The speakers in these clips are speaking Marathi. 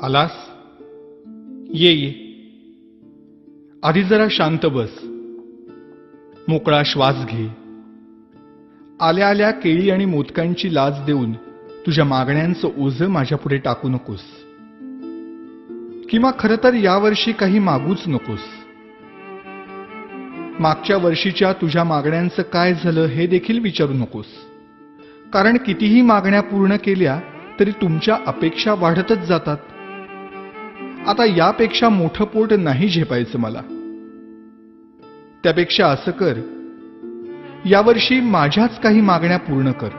आलास? ये ये. आधी जरा शांत बस. मोकळा श्वास घे. आल्या आल्या केळी आणि मोदकांची लाच देऊन तुझ्या मागण्यांचं ओझं माझ्यापुढे टाकू नकोस. किंवा खरं तर यावर्षी काही मागूच नकोस. मागच्या वर्षीच्या तुझ्या मागण्यांचं काय झालं हे देखील विचारू नकोस. कारण कितीही मागण्या पूर्ण केल्या तरी तुमच्या अपेक्षा वाढतच जातात. आता यापेक्षा मोठं पोट नाही झेपायचं मला. त्यापेक्षा असं कर, यावर्षी माझ्याच काही मागण्या पूर्ण कर.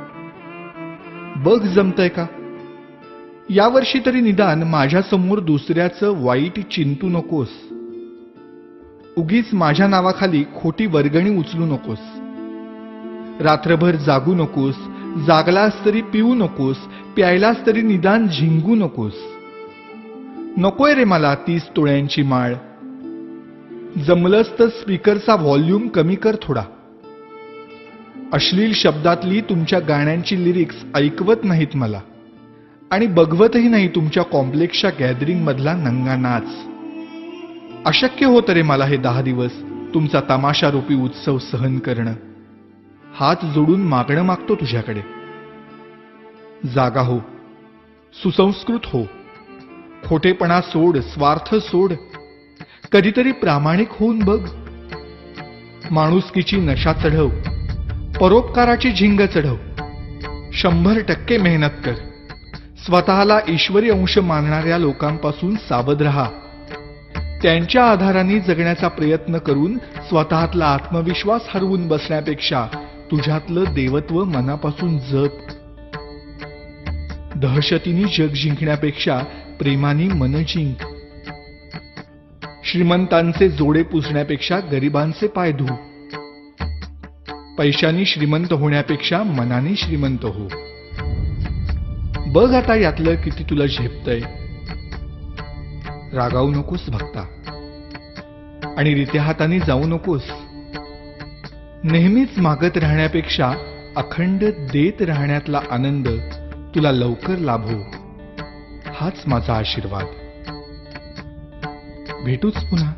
बघ जमतंय का? यावर्षी तरी निदान माझ्यासमोर दुसऱ्याचं वाईट चिंतू नकोस. उगीच माझ्या नावाखाली खोटी वर्गणी उचलू नकोस. रात्रभर जागू नकोस. जागलास तरी पिऊ नकोस. प्यायलास तरी निदान झिंगू नकोस. नकोय रे मला 30 तोळ्यांची माळ. जमलंच तर स्पीकरचा व्हॉल्यूम कमी कर थोडा. अश्लील शब्दातली तुमच्या गाण्यांची लिरिक्स ऐकवत नाहीत मला. आणि बघवतही नाही तुमच्या कॉम्प्लेक्सच्या गॅदरिंग मधला नंगा नाच. अशक्य होतं रे मला हे 10 दिवस तुमचा तमाशारूपी उत्सव सहन करणं. हात जोडून मागणं मागतो तुझ्याकडे. जागा हो. सुसंस्कृत हो. खोटेपणा सोड. स्वार्थ सोड. कधीतरी प्रामाणिक होऊन बघ. माणुसकीची नशा चढव. परोपकाराची झिंग चढव. 100% मेहनत कर. स्वतःला ईश्वरी अंश मानणाऱ्या लोकांपासून सावध राहा. त्यांच्या आधाराने जगण्याचा प्रयत्न करून स्वतःतला आत्मविश्वास हरवून बसण्यापेक्षा तुझ्यातलं देवत्व मनापासून जप. दहशतीने जग जिंकण्यापेक्षा प्रेमाने मन जिंक. श्रीमंतांचे जोडे पुसण्यापेक्षा गरिबांचे पाय धु. पैशाने श्रीमंत होण्यापेक्षा मनाने श्रीमंत हो. बघ आता यातलं किती तुला झेपतंय. रागावू नकोस भक्ता. आणि रित्या हाताने जाऊ नकोस. नेहमीच मागत राहण्यापेक्षा अखंड देत राहण्यातला आनंद तुला लवकर लाभो. हाच माझा आशीर्वाद. भेटूच पुन्हा.